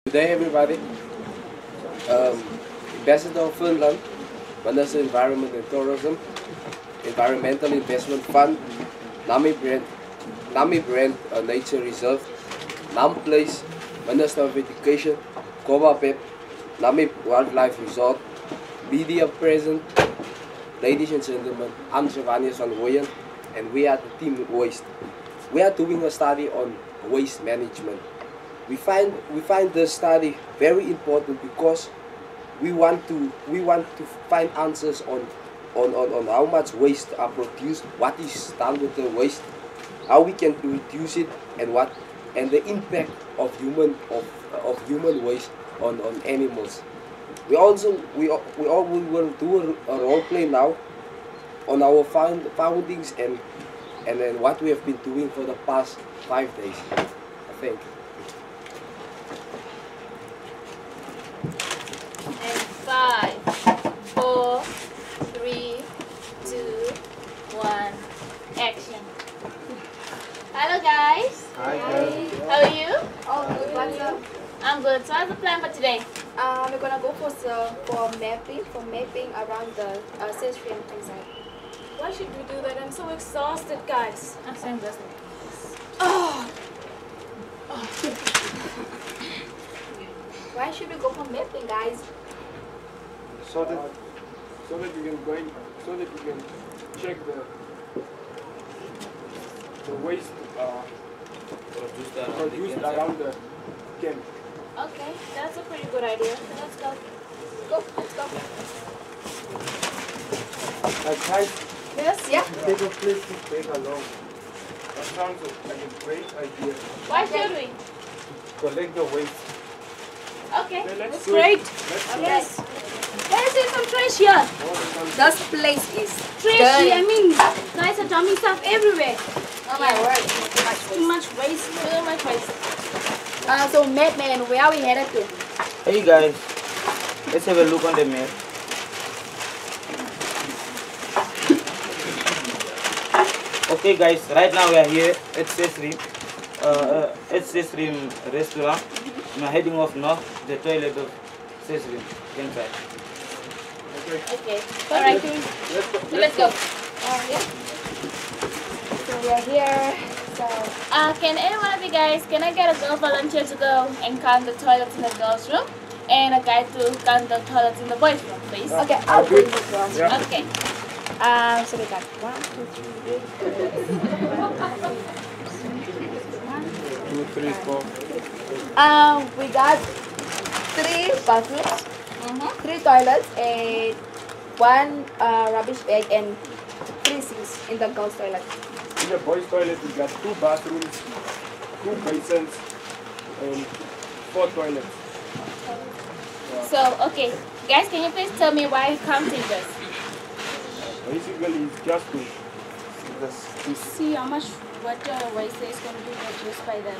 Good day, everybody. Ambassador of Finland, Minister Environment and Tourism, Environmental Investment Fund, Nami Brand Nature Reserve, Nam Place, Minister of Education, Kobapep, Nami Wildlife Resort, media present. Ladies and gentlemen, I'm Giovanni van Hoyen, and we are the team Waste. We are doing a study on waste management. We find the study very important because we want to find answers on how much waste are produced, what is done with the waste, how we can reduce it, and the impact of human waste on animals. We will do a role play now on our findings and then what we have been doing for the past 5 days. I think. And 5, 4, 3, 2, 1, action. Hello guys. Hi guys. How are you? All good. What's up? I'm good. So what's the plan for today? We're gonna go for mapping around the Sesriem Camp. Why should we do that? I'm so exhausted, guys. I'm so exhausted. Why should we go for mapping, guys? So that you can check the waste produced around the camp. Okay, that's a pretty good idea. Let's go. Let's go. Guys, Yes, yeah. take a place to take along. That sounds like a great idea. Why should we? Collect the waste. Okay. Okay, let's That's do great. it. Let's do Yes. Let's see some trash here. This place is Trashy. I mean, guys are dumping stuff everywhere. oh my word. Too much waste. Too much waste. So Madman, where are we headed to? Hey guys, let's have a look on the map. Okay guys, right now we are here at Sesriem restaurant. We are heading off north, the toilet of Sesriem Camp. Okay. Alright. Let's go. Yeah. So we are here. So Can any one of you guys, can I get a girl volunteer to go and count the toilets in the girls' room? And a guy to count the toilets in the boys' room, please? okay, I'll do this one. Yeah. Okay. So we got 1, 2, 3, 2, 3, 4. we got 3 bathrooms, 3 toilets, and 1 rubbish bag, and 3 sinks in the girls' toilet. In the boys' toilet, we got 2 bathrooms, 2 basins, and 4 toilets. So, okay. Guys, can you please tell me why you're counting this? Basically, it's just to To see how much water waste is going to be produced by them.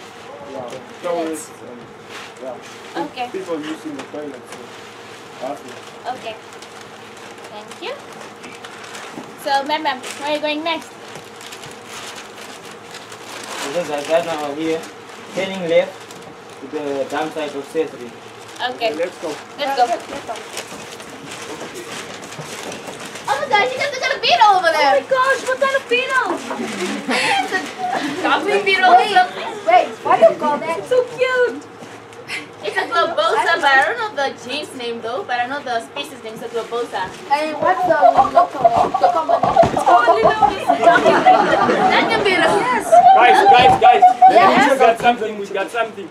toilets and Okay. people using the toilets. So bathrooms. Okay. Thank you. So, ma'am, where are you going next? Because right now we are here, turning left to the dump site of Sesriem. Okay. Let's go. Let's go. Oh my gosh, you guys got a beetle over Oh there! my gosh, what kind of beetle? Coffee beetle or something? Wait, what do you call that? So cute. It's a globosa, but I don't know the genus name though, but I know the species name is a globosa. And what's the local name? The common name? Only know this dumping beetle. Duncan beetle! Yes. Guys! Yes. We got something.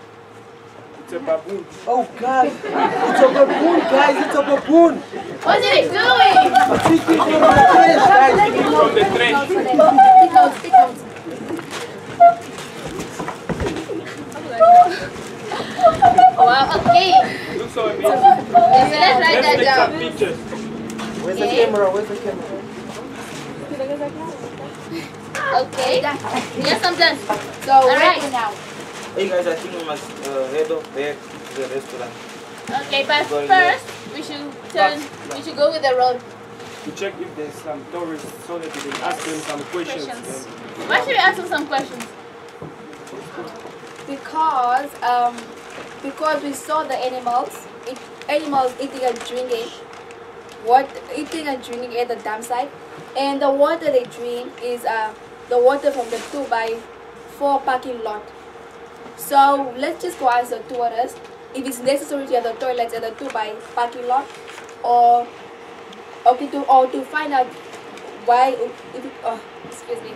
It's a baboon. Oh God, it's a baboon guys, it's a baboon. What's it doing? From the train. It counts. Wow, okay. Looks so amazing. Yes, let's write Let's that take some down. pictures. Where's the camera? Where's the camera? Okay. Yes, I'm done. So Alright. where now? Hey guys, I think we must head off back to the restaurant. Okay, but first we should go with the road. To check if there's some tourists so that we can ask them some questions. Why should we ask them some questions? Because because we saw the animals eating and drinking, eating and drinking at the dam site, and the water they drink is the water from the 2x4 parking lot. So let's just go ask the tourists if it's necessary to have the toilets at the 2x parking lot, or to find out why excuse me,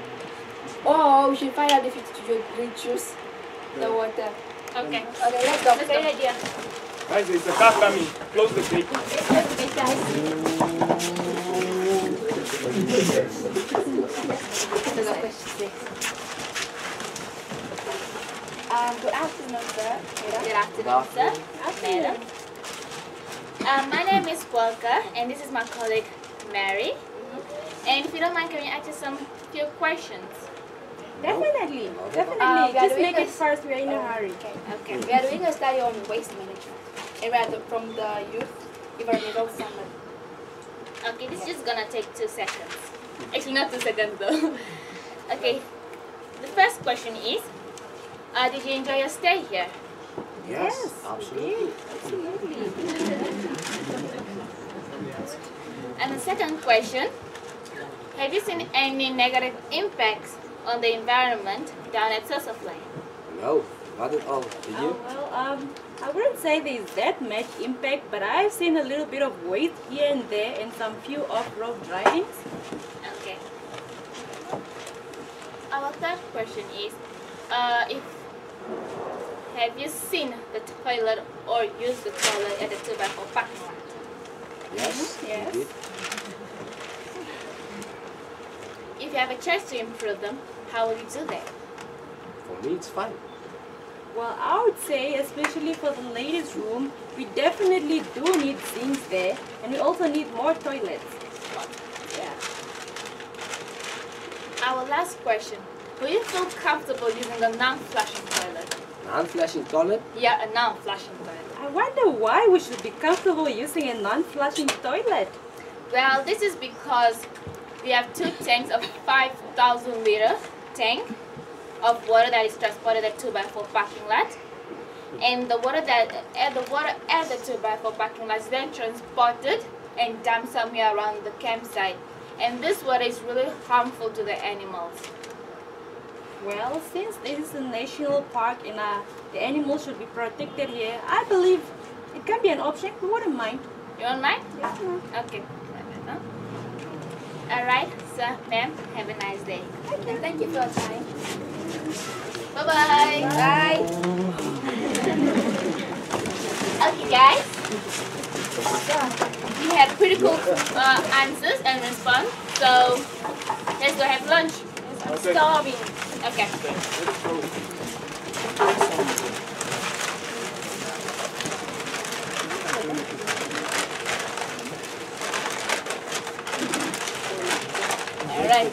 or we should find out if it should reduce the water. Okay. Okay, let's go. That's a good idea. Guys, there's a car coming. Close the gate. Good afternoon, sir. Good afternoon, sir. Madam. My name is Walker, and this is my colleague Mary. And if you don't mind, can we ask you some few questions? Definitely. we are Just doing make it this- first. We're in a hurry. Okay. We are doing a study on waste management, and we are from the Youth Environmental Summit. Okay, this is just gonna take 2 seconds. Actually, not 2 seconds though. Okay. The first question is, did you enjoy your stay here? Yes, absolutely. And the second question, have you seen any negative impacts on the environment down at Sesriem? No, not at all. Did you? I wouldn't say there's that much impact, but I've seen a little bit of waste here and there and some few off-road drivings. Okay. Our third question is, have you seen the toilet or used the toilet at the 2x4 parking lot? Yes, Yes. we did. If you have a chance to improve them, how will you do that? For me, it's fine. Well, I would say, especially for the ladies' room, we definitely do need sinks there, and we also need more toilets. Yeah. Our last question, will you feel comfortable using a non-flushing toilet? Non-flashing toilet? Yeah, a non-flushing toilet. I wonder why we should be comfortable using a non-flushing toilet. Well, this is because we have 2 tanks of 5,000 liter tank of water that is transported at 2x4 parking lot, and the water at the 2x4 parking lot is then transported and dumped somewhere around the campsite, and this water is really harmful to the animals. Well, since this is a national park and the animals should be protected here, I believe it can be an option. We wouldn't mind. You don't mind? Okay. Alright, sir, ma'am, have a nice day. Thank you for your time. Bye-bye. Bye. Okay, guys. We had pretty cool answers and response, so let's go have lunch. I'm Okay. starving. Okay. All right.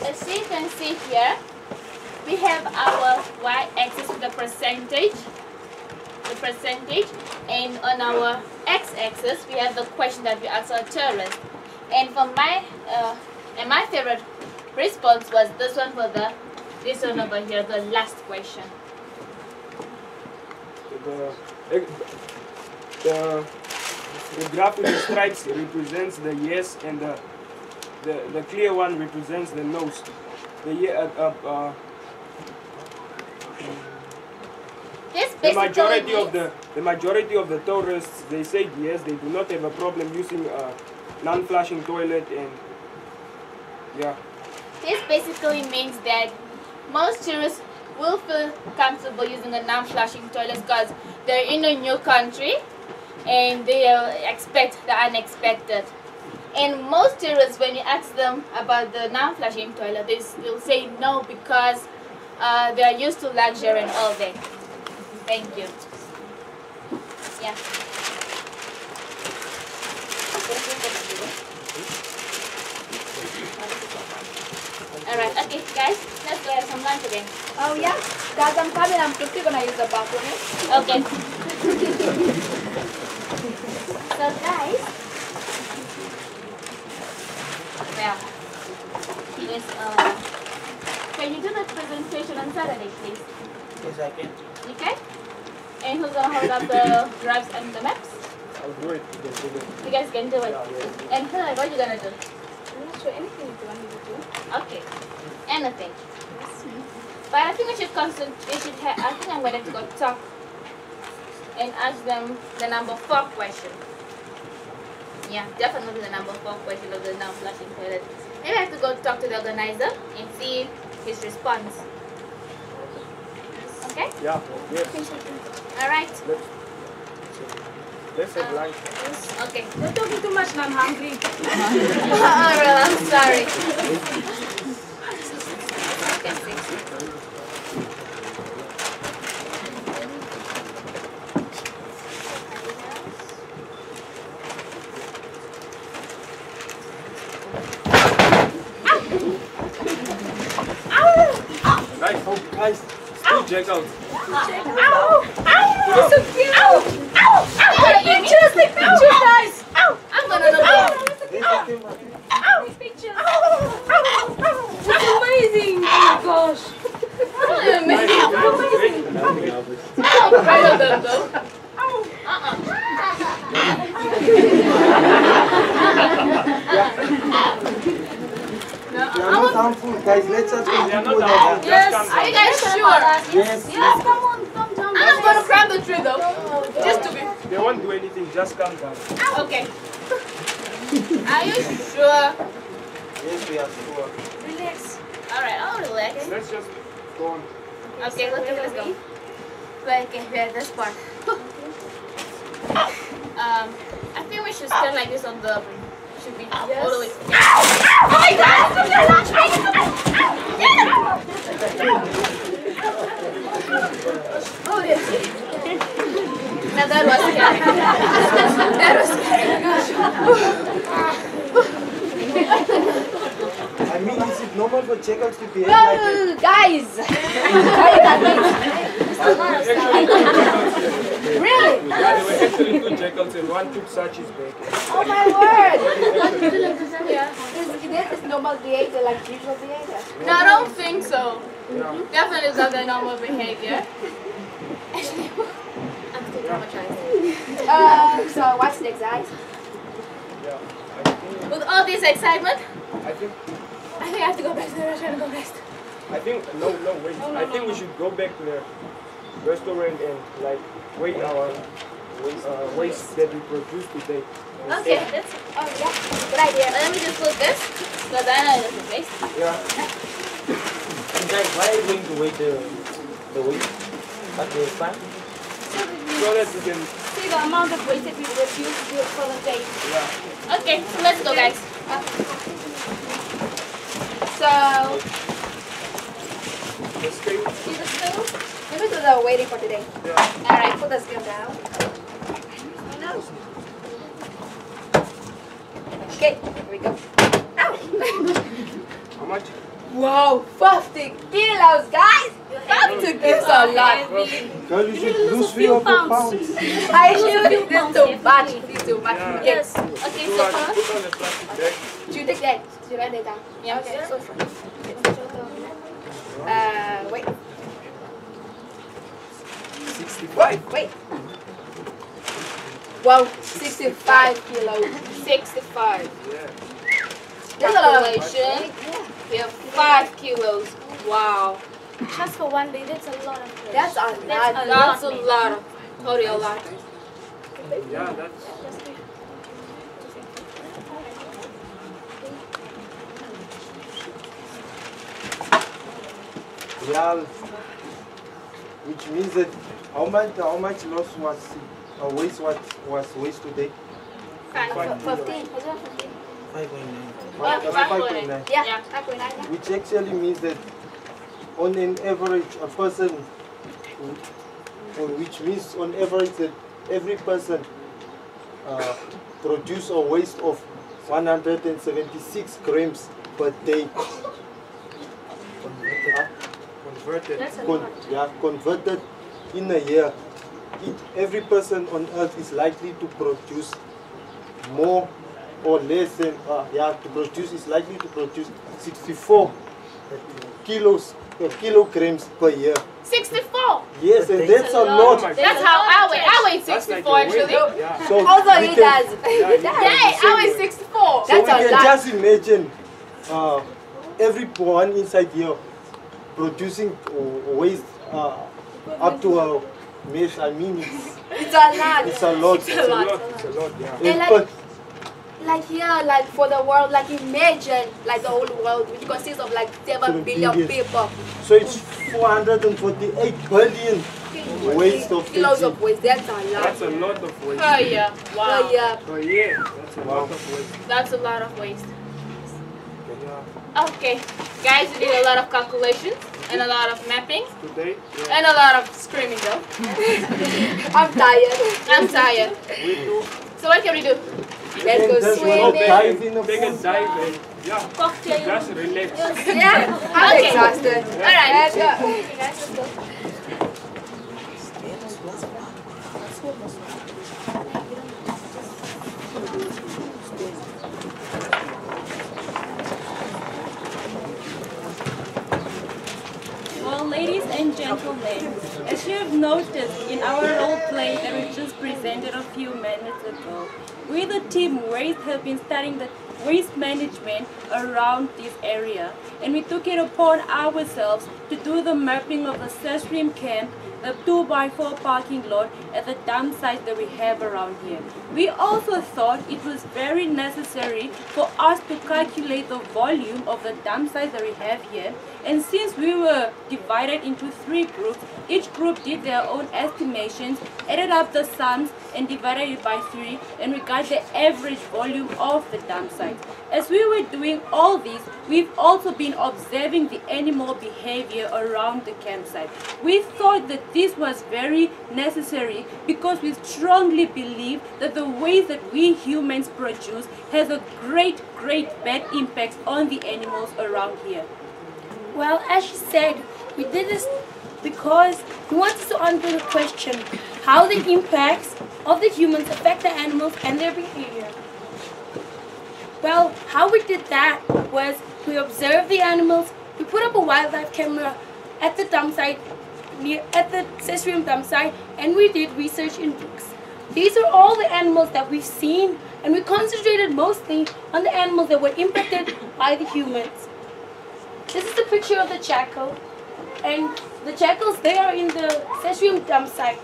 As you can see here, we have our y-axis with the percentage, and on our x-axis we have the question that we asked our tourists. And for my favorite response was this one over here, the last question. The graph with the stripes represents the yes, and the clear one represents the no's. This The basically majority of the tourists, they said yes, they do not have a problem using a non-flushing toilet, and yeah. This basically means that most tourists will feel comfortable using a non-flushing toilet because they're in a new country and they expect the unexpected. And most tourists, when you ask them about the non-flushing toilet, they'll say no because they are used to luxury and all that. Thank you. Yeah. Alright, okay guys, let's go prepare some lunch again. Oh yeah, guys, I'm coming. I'm quickly gonna use the bathroom. Okay. So guys, Well, yes, can you do the presentation on Saturday, please? Yes, I can. You can? And who's gonna hold up the graphs and the maps? I'll do it. You can do it. You guys can do it. Yeah, yeah. And what are you gonna do? I'm not sure anything you want me to do. Okay. Anything. But I think we should I think I'm going to go talk and ask them the number 4 question. Yeah, definitely the number 4 question of the non-flushing toilet. Maybe I have to go talk to the organizer and see his response. Okay? Yeah, yes. Alright. Let's have lunch. Okay. You're talking too much and I'm hungry. Alright, I'm sorry. Okay, 6. Guys, still check out. You're so cute. Take pictures, guys. I'm gonna look up. Take pictures. It's amazing. Oh my gosh. I'm proud of them though. They are not harmful, guys. Let's just continue with not that. harmful. Yes, Just are you guys sure? Yes. Yes, come on, come down. I'm not gonna climb the tree though. Just to be. They won't do anything, just calm down. Okay. Are you sure? Yes, we are sure. Relax. Alright, I'll relax. Let's just go on. Okay, let's go. Wait, okay, we're at this part. I think we should stand like this on the. Should be all the way. Oh my God! Oh yes. Now that was scary. That was I mean, is it normal for checkouts to behave like that? Guys! Really? Yeah, there were actually 2 jackals and one took Sachi's back. Oh my word! This is normal behavior, like usual behavior. No, I don't think so. Yeah. Definitely is not the normal behavior. I'm still traumatized. So what's next, guys? Yeah. With all this excitement, I think I think I have to go back to the restaurant and go rest. no, wait. I think we should go back to the restaurant and like weigh our waste that we produced today. Okay, that's Good idea. let me just put this because I know it's a waste. Yeah. And guys, why are you going to weigh the weight? At the farm? So that we can. See the amount of waste that we refuse to do for the day. Yeah. Okay, so let's go, guys. So, The scale. see the scale? Let me do the waiting for today. Yeah. Alright, put the scale down. Okay, here we go. Ow! How much? Wow, 50 kilos, guys! 50 kilos a lot. Girl, you should lose 3 or 4 pounds. I should. This is too much. This is too much. Yeah. Yes. Okay, so first, Put on the plastic bag. You take that. You write it down. yeah, Okay, so wait. 65. Wait. Wow, 65 kilos. 65. Yeah. That's a lot of Calculation. We have 5 kilos. Wow. Just for one day, that's a lot of fish. That's a lot. That's a That's a lot. lot of, totally a lot. Yeah, that's. Yeah. Which means that how much loss was waste was waste today? 5. 15. 5.9. Yeah, 5.9. Yeah, Yeah. 5.9. Yeah. Which actually means that on an average a person, which means on average that every person produce a waste of 176 grams per day. Converted. That's a lot. converted in a year, every person on earth is likely to produce more or less than, is likely to produce 64 kilograms per year. 64. Yes, and that's a lot. That's how I weigh. I weigh That's like 64 a weight. actually. Yeah. So Although we he can- does. Yeah, I weigh 64. So we That's a can lot. just imagine everyone inside here producing waste up to a mesh. I mean, It's a lot. it's a lot. It's a lot. It's a lot. Yeah. And like- but Like here, like for the world, like imagine like the whole world, which consists of like 7 billion people. so it's 448 billion waste of Kilos thinking. of waste. That's a lot. That's a lot of waste. Oh yeah. Wow. Oh yeah. Per year. That's a lot of waste. That's a lot of waste. Yeah. Okay, guys, we did a lot of calculations and a lot of mapping Today, yeah. and a lot of screaming though. I'm tired. I'm tired. We do So what can we do? Let's And go just swimming. dive in the take a pool. dive and yeah, Cocktail. just relax. Yeah. I'm Okay. exhausted. Alright. Let's go. Okay, guys, let's go. Well, ladies and gentlemen, as you have noticed in our role play that we just presented a few minutes ago, we the team Waste have been studying the waste management around this area, and we took it upon ourselves to do the mapping of the Sesriem Camp, the 2x4 parking lot at the dump site that we have around here. We also thought it was very necessary for us to calculate the volume of the dump sites that we have here, and since we were divided into 3 groups, each group did their own estimations, added up the sums and divided it by 3, and we got the average volume of the dump sites. As we were doing all this, we've also been observing the animal behavior around the campsite. We thought that this was very necessary because we strongly believe that the waste that we humans produce has a great bad impact on the animals around here. Well, as she said, we did this because we wanted to answer the question, how the impacts of the humans affect the animals and their behavior. Well, how we did that was we observed the animals, we put up a wildlife camera at the dump site, at the Sesriem dump site, and we did research in books. These are all the animals that we've seen, and we concentrated mostly on the animals that were impacted by the humans. This is a picture of the jackal, and the jackals, they are in the Sesriem dump site.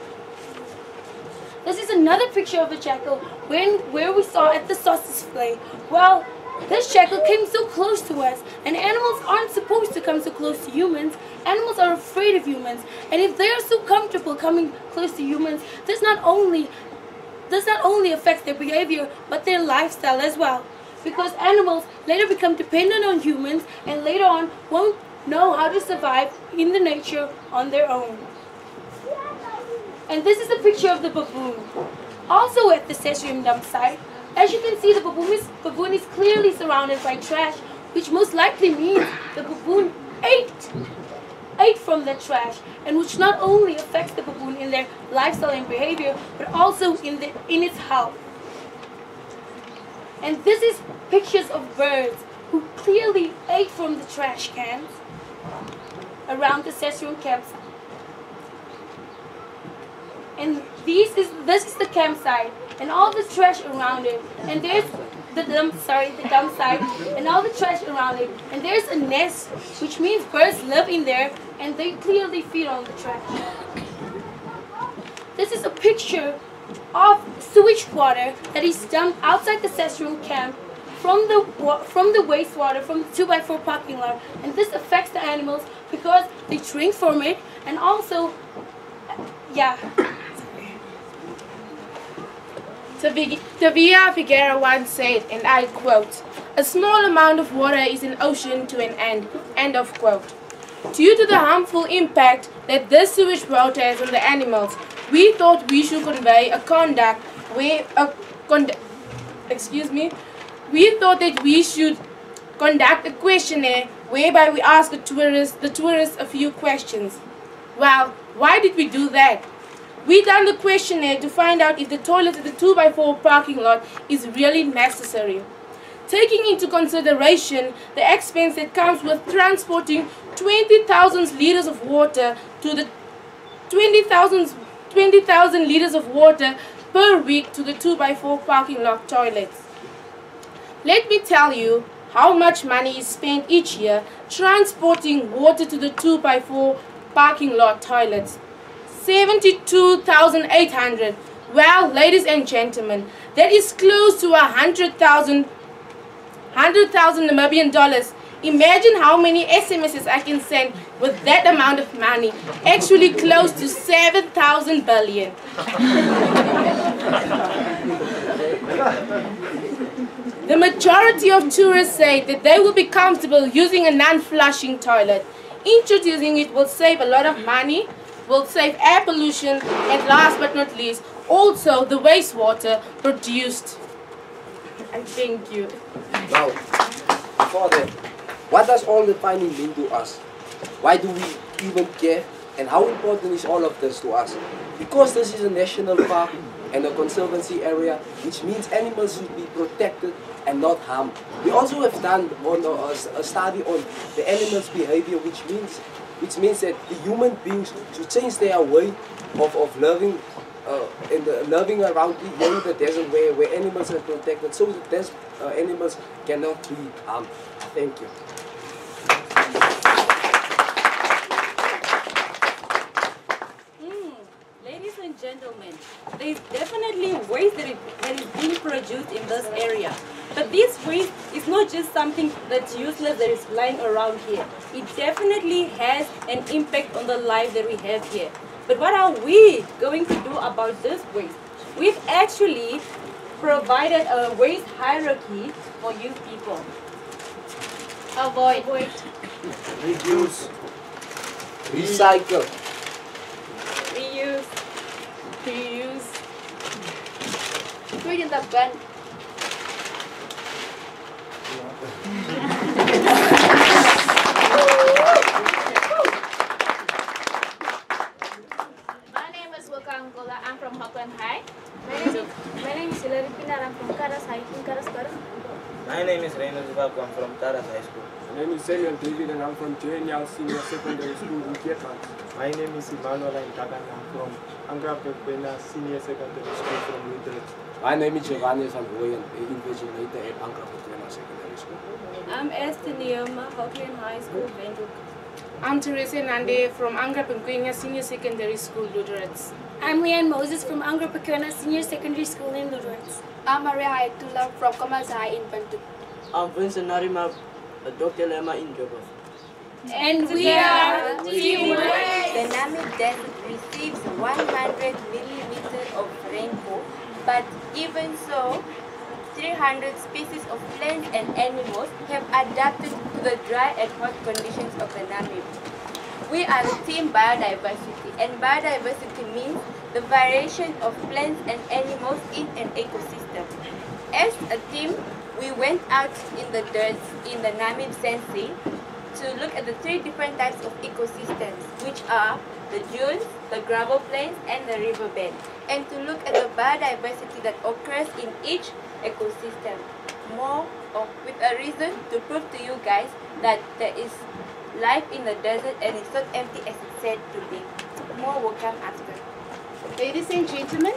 This is another picture of a jackal where we saw at the sausage flay. Well, this jackal came so close to us, and animals aren't supposed to come so close to humans. Animals are afraid of humans, and if they are so comfortable coming close to humans, this not only affects their behavior, but their lifestyle as well. Because animals later become dependent on humans, and later on won't know how to survive in the nature on their own. And this is a picture of the baboon. Also at the Sesriem dump site, as you can see, the baboon is clearly surrounded by trash, which most likely means the baboon ate from the trash, and which not only affects the baboon in their lifestyle and behavior, but also in its health. And this is pictures of birds who clearly ate from the trash cans around the Sesriem campsite. And this is the campsite and all the trash around it. And there's the dump site and all the trash around it. And there's a nest, which means birds live in there and they clearly feed on the trash. This is a picture of sewage water that is dumped outside the Sesriem camp from the wastewater from the 2x4 parking lot, and this affects the animals because they drink from it, and also, yeah. Tavia Figuera once said, and I quote, "A small amount of water is an ocean to an end." End of quote. Due to the harmful impact that this sewage water has on the animals, we thought we should convey a We thought that we should conduct a questionnaire whereby we ask the tourists a few questions. Well, why did we do that? We done the questionnaire to find out if the toilet at the 2x4 parking lot is really necessary. Taking into consideration the expense that comes with transporting 20,000 liters of water to the 20,000 liters of water per week to the 2x4 parking lot toilets. Let me tell you how much money is spent each year transporting water to the 2x4 parking lot toilets. 72,800. Well, ladies and gentlemen, that is close to 100,000 Namibian dollars. Imagine how many SMSs I can send with that amount of money. Actually close to 7,000 billion. The majority of tourists say that they will be comfortable using a non-flushing toilet. Introducing it will save a lot of money, will save air pollution, and last but not least, also the wastewater produced. And thank you. Now, before that, what does all the finding mean to us? Why do we even care? And how important is all of this to us? Because this is a national park and a conservancy area, which means animals should be protected and not harmed. We also have done a study on the animals' behavior, which means that the human beings should change their way of living living around here in the desert where animals are protected, so that animals cannot be harmed. Thank you. Ladies and gentlemen, there is definitely waste that is being produced in this area. But this waste is not just something that's useless that is lying around here. It definitely has an impact on the life that we have here. But what are we going to do about this waste? We've actually provided a waste hierarchy for you people. Avoid. Reduce. Recycle. Reuse. Reuse. Put in the bin. My name is Wilka Angola. I'm from Hockland High. My name is Hilary Pinar. I'm from Karas High in Karasburg. My name is Reynolds Vaku. I'm from Taras High School. My name is Samuel David and I'm from JNL Senior Secondary School in Vietnam. My name is Emmanuel Ntakan. I'm from Angra Senior Secondary School from Utrecht. My name is Giovanni van Hooyen, invigilator at Angra Secondary School. I'm Esther Neoma, Hockland High School, Windhoek. I'm Teresa Nande from Angra Penguenia Senior Secondary School, Lutherans. I'm Leanne Moses from Angra Pequena Senior Secondary School in Lutherans. I'm Maria Hayatullah from Commerce High in Bantu. I'm Vincent Narima, Dr. Lema in Jobos. And we are Team The Namib Desert receives 100 millimeters of rainfall, but even so, 300 species of plants and animals have adapted to the dry and hot conditions of the Namib. We are the team biodiversity, and biodiversity means the variation of plants and animals in an ecosystem. As a team, we went out in the deserts in the Namib Sensei to look at the 3 different types of ecosystems, which are the dunes, the gravel plains, and the riverbed, and to look at the biodiversity that occurs in each ecosystem. With a reason to prove to you guys that there is life in the desert and it's not empty as it's said to be. More will come after. Ladies and gentlemen,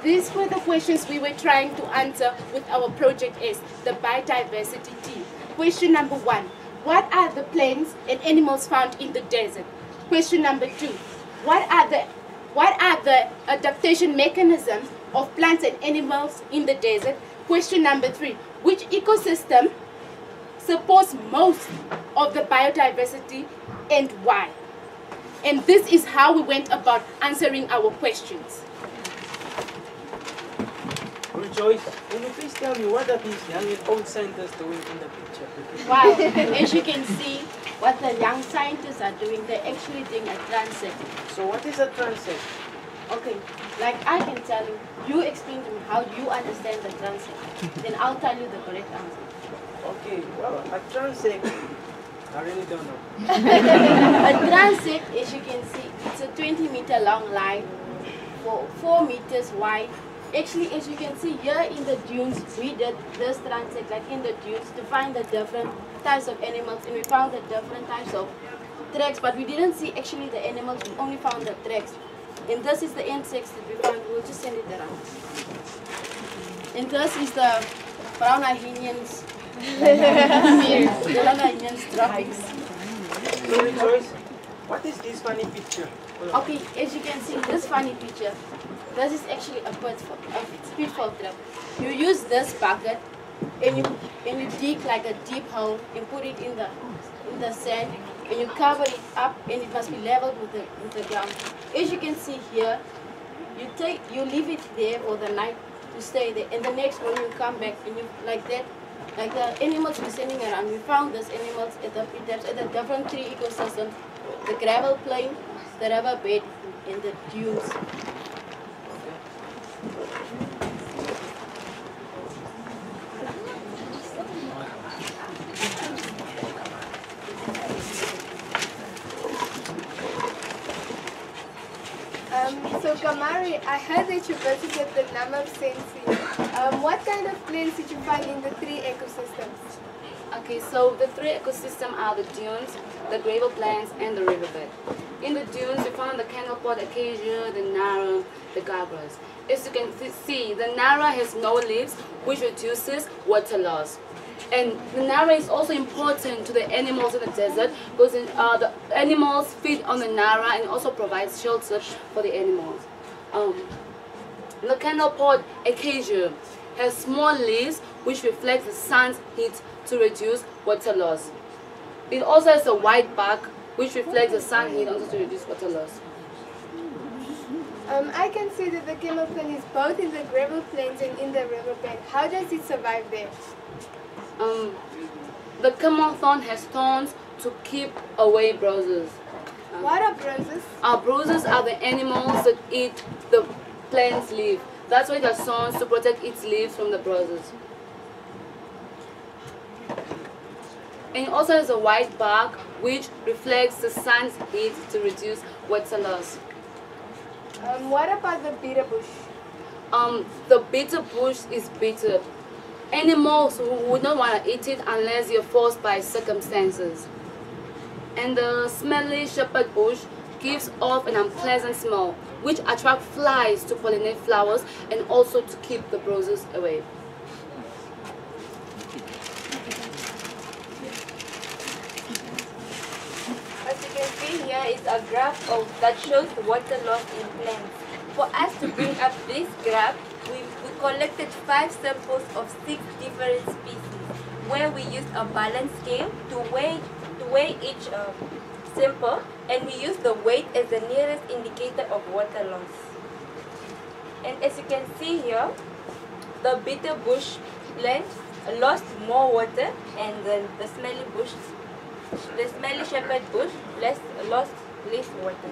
these were the questions we were trying to answer with our project S, the biodiversity team. Question number 1. What are the plants and animals found in the desert? Question number 2. What are the adaptation mechanisms of plants and animals in the desert? Question number 3. Which ecosystem supports most of the biodiversity and why? And this is how we went about answering our questions. Joyce, can you please tell me what are these young and old scientists doing in the picture? Wow, as you can see, what the young scientists are doing, they're actually doing a transect. So what is a transect? Okay, like I can tell you, you explain to me how you understand the transect. Then I'll tell you the correct answer. Okay, well, a transect I really don't know. A transit, as you can see, it's a 20-meter long line, 4 meters wide. Actually, as you can see here in the dunes, we did this transit like in the dunes to find the different types of animals, and we found the different types of tracks, but we didn't see actually the animals, we only found the tracks. And this is the insects that we found. We'll just send it around. And this is the brown Ahinians. Brown Ahinians droppings. Sorry, Joyce. What is this funny picture? Okay, as you can see, this funny picture, this is actually a pitfall trap. You use this bucket and you dig like a deep hole and put it in the sand, and you cover it up, and it must be leveled with the ground. As you can see here, you leave it there for the night to stay there, and the next morning you come back and you like that. Like the animals we're sending around, we found these animals at the different tree ecosystems, the gravel plain, the river bed, and the dunes. So Kamari, I heard that you visited the Namab Sensi. What kind of plants did you find in the 3 ecosystems? Okay, so the 3 ecosystems are the dunes, the gravel plains, and the riverbed. In the dunes, we found the candlepod acacia, the narrow, the gargoyles. As you can see, the narrow has no leaves, which reduces water loss. And the narrow is also important to the animals in the desert because the animals feed on the narrow and also provides shelter for the animals. The candlepod acacia has small leaves which reflect the sun's heat to reduce water loss. It also has a white bark which reflects the sun heat also to reduce water loss. I can see that the camel plant is both in the gravel plains and in the riverbed. How does it survive there? The camel thorn has thorns to keep away bruises. What are bruises? Bruises are the animals that eat the plant's leaf. That's why it has thorns to protect its leaves from the bruises. And it also has a white bark which reflects the sun's heat to reduce water loss. What about the bitter bush? The bitter bush is bitter. Animals would not want to eat it unless you're forced by circumstances. And the smelly shepherd bush gives off an unpleasant smell, which attracts flies to pollinate flowers and also to keep the bruises away. As you can see here is a graph that shows the water loss in plants. For us to bring up this graph, we collected 5 samples of 6 different species, where we used a balance scale to weigh each sample, and we used the weight as the nearest indicator of water loss. And as you can see here, the bitter bush plant lost more water, and then the smelly shepherd bush lost less water.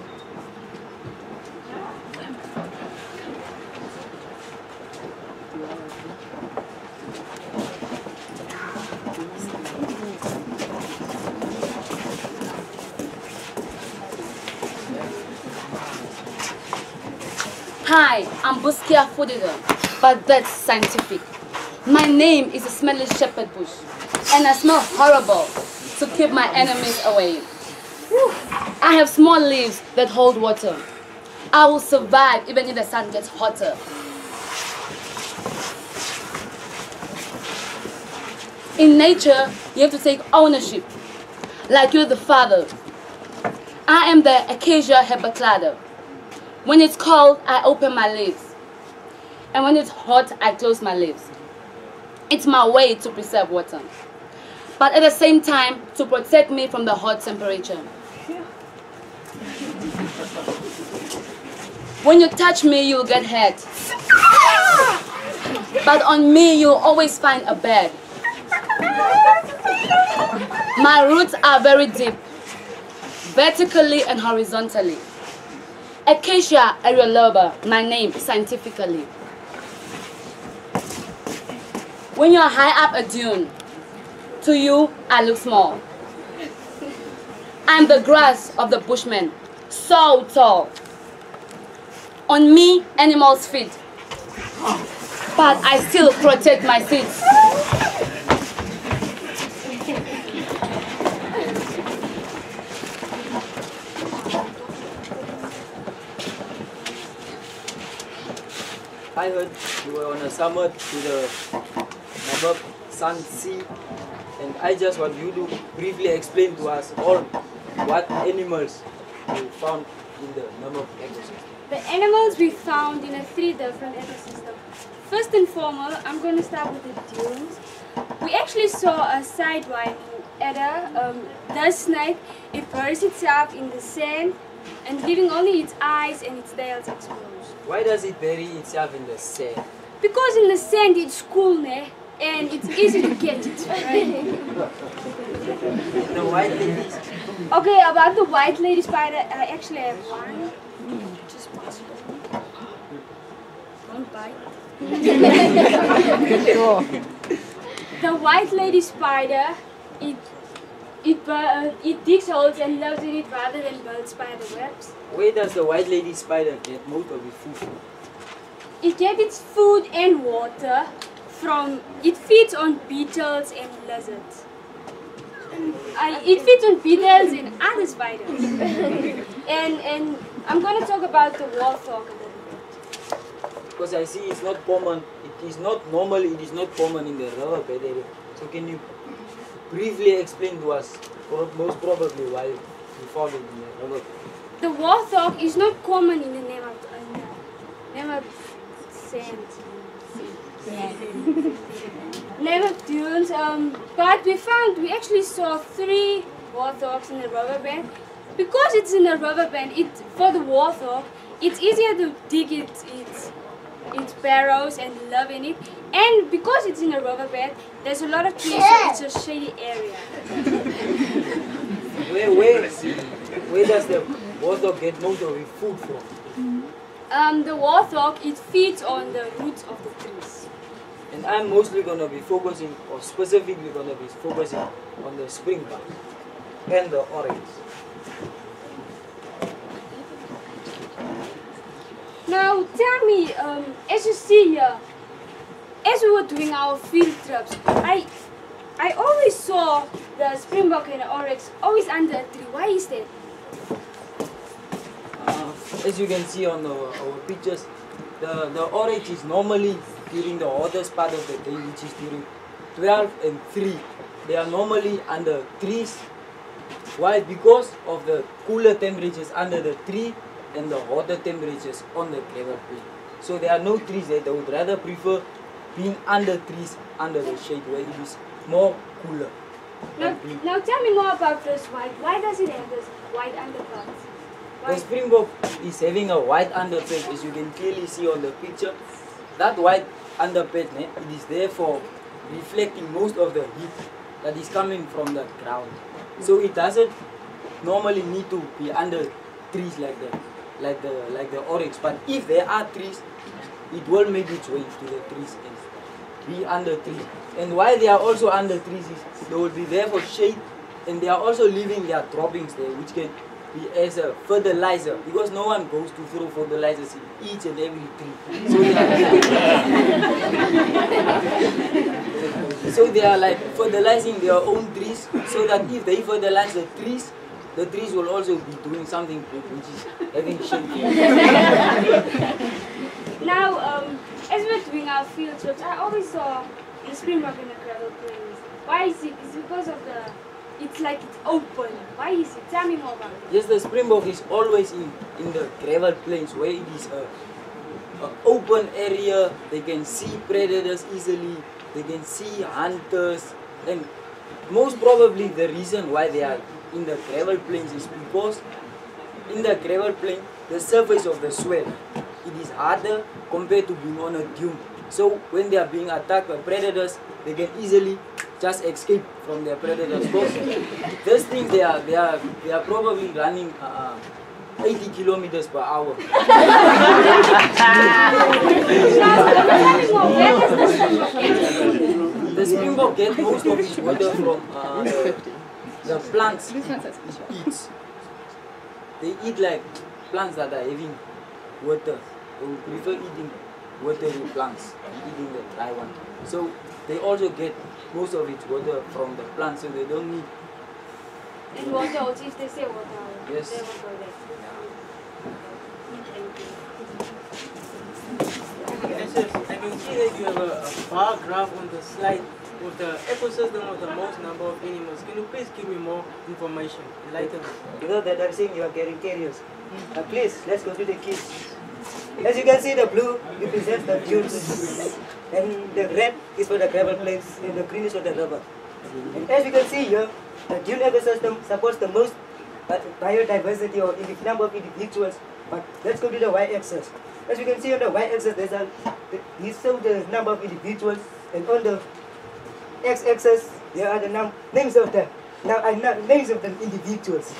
Hi, I'm Buskia Fudida, but that's scientific. My name is a smelly shepherd bush, and I smell horrible to keep my enemies away. I have small leaves that hold water. I will survive even if the sun gets hotter. In nature, you have to take ownership, like you're the father. I am the Acacia hebaclada. When it's cold, I open my leaves. And when it's hot, I close my leaves. It's my way to preserve water, but at the same time, to protect me from the hot temperature. When you touch me, you'll get hurt. But on me, you'll always find a bed. My roots are very deep, vertically and horizontally. Acacia areoloba, my name scientifically. When you're high up a dune, to you, I look small. I'm the grass of the bushman, so tall. On me, animals feed, but I still protect my seeds. I heard you were on a summit to the Namib Sun Sea, and I just want you to briefly explain to us all what animals you found in the Namib ecosystem. The animals we found in 3 different ecosystems. First and foremost, I'm going to start with the dunes. We actually saw a sidewine adder. The snake, it buries itself in the sand and leaving only its eyes and its tails exposed. Why does it bury itself in the sand? Because in the sand it's cool, ne? And it's easy to catch it. Right? The white ladies? Okay, about the white lady spider, I actually have one. Just pass it on. Don't bite. The white lady spider, it digs holes and lives in it rather than build spider webs. Where does the white lady spider get most of its food from? It gets its food and water from, it feeds on beetles and lizards. It feeds on beetles and other spiders. and I'm going to talk about the warthog a little bit. Because I see it's not common, it is not common in the riverbed area. So can you briefly explain to us, or most probably why you found it in the riverbed? The warthog is not common in the Namib sand. Namib dunes, but we actually saw 3 warthogs in the riverbed. Because it's in a riverbed, for the warthog, it's easier to dig its burrows and live in it. And because it's in a riverbed, there's a lot of trees, so it's a shady area. Where does the warthog get most of its food from? The warthog, it feeds on the roots of the trees. And I'm mostly going to be focusing, or specifically going to be focusing on the springbuck and the oryx. Now tell me, as you see here, as we were doing our field trips, I always saw the springbok and the oryx always under a tree. Why is that? As you can see on our pictures, the oryx is normally during the hottest part of the day, which is during 12 and 3. They are normally under trees. Why? Because of the cooler temperatures under the tree and the hotter temperatures on the gravel plain. So there are no trees there. They would rather prefer being under trees, under the shade, where it is more cooler. Now tell me more about this white. Why does it have this white underparts? The springbok is having a white underpad, as you can clearly see on the picture. That white underpad, it is there for reflecting most of the heat that is coming from the ground. So it doesn't normally need to be under trees like the oryx. But if there are trees, it will make its way to the trees and be under trees. And why they are also under trees is they will be there for shade, and they are also leaving their droppings there, which can be as a fertilizer, because no one goes to throw fertilizers in each and every tree. So they are like fertilizing their own trees, so that if they fertilize the trees will also be doing something good, which is having shade. Now, as we're doing our field trips, I always saw the springbok in the gravel plains. Why is it? It's because of it's like it's open. Why is it? Tell me more about it. Yes, the springbok is always in the gravel plains, where it is an open area. They can see predators easily, they can see hunters, and most probably the reason why they are in the gravel plains is because in the gravel plain, the surface of the soil, it is harder compared to being on a dune. So when they are being attacked by predators, they can easily just escape from their predators. Because these things, they are probably running 80 kilometers per hour. The springbok gets most of its water from the plants eat. They eat like plants that are having water. They will prefer eating watery plants than eating the dry one. So they also get most of its water from the plants, so they don't need. And water also, if they say water, Yes. they will go there. Yes, yes. I can see that you have a bar graph on the slide with the ecosystem of the most number of animals. Can you please give me more information? Enlighten me. You know that I'm saying you are getting curious. Please, let's go to the kids. As you can see, the blue represents the dunes, and the red is for the gravel plains, and the green is for the rubber. And as you can see here, the dune ecosystem supports the most biodiversity or in the number of individuals. But let's go to the y-axis. As you can see on the y-axis, these show the number of individuals, and on the x-axis, there are the names of the names of the individuals.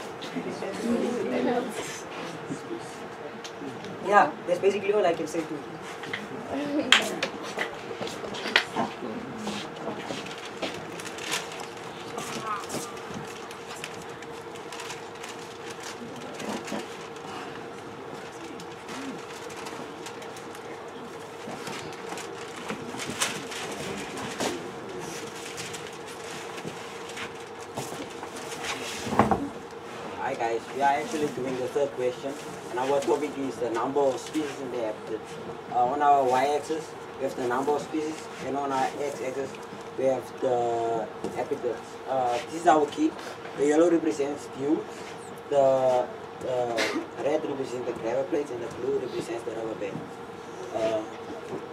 Yeah, that's basically all I can say to you. Hi guys, we are actually doing the third question, and our topic is the number of species in the habitat. On our y-axis, we have the number of species, and on our x-axis, we have the habitats. This is our key. The yellow represents dunes, the red represents the gravel plains, and the blue represents the rubber bed.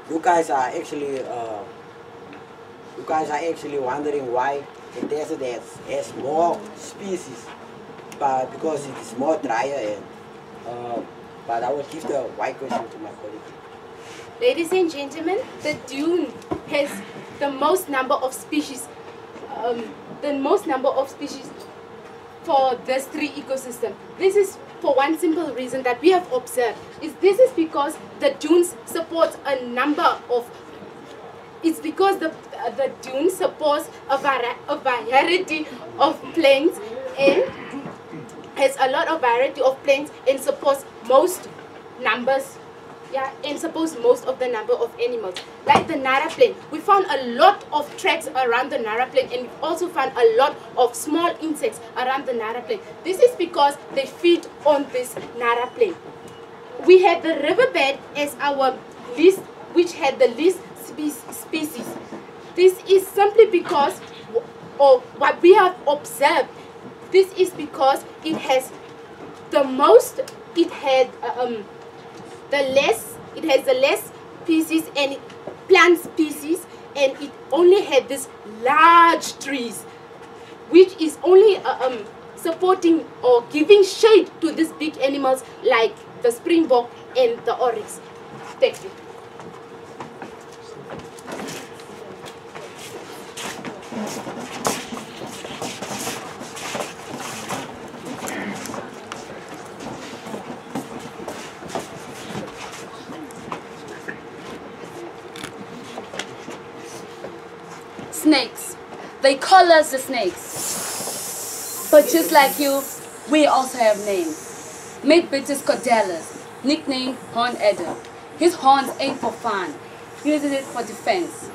You guys are actually wondering why the desert has more species. But because it is more drier, and but I will give the white question to my colleague. Ladies and gentlemen, the dune has the most number of species, for these three ecosystems. This is for one simple reason that we have observed. This is because the dunes support a number of. It's because the dune supports a variety of plants and has a lot of variety of plants and supports most numbers, and supports most of the number of animals. Like the Nara plain, we found a lot of tracks around the Nara plain, and we also found a lot of small insects around the Nara plain. This is because they feed on this Nara plain. We had the riverbed as our list, which had the least species. This is simply because of what we have observed. This is because it has the most, it has the less species and plant species, and it only had these large trees, which is only supporting or giving shade to these big animals like the springbok and the oryx. Thank you. Snakes. They call us the snakes. But just like you, we also have names. Mid-British Cordelis, nicknamed Horn Adder. His horns ain't for fun. He uses it for defense.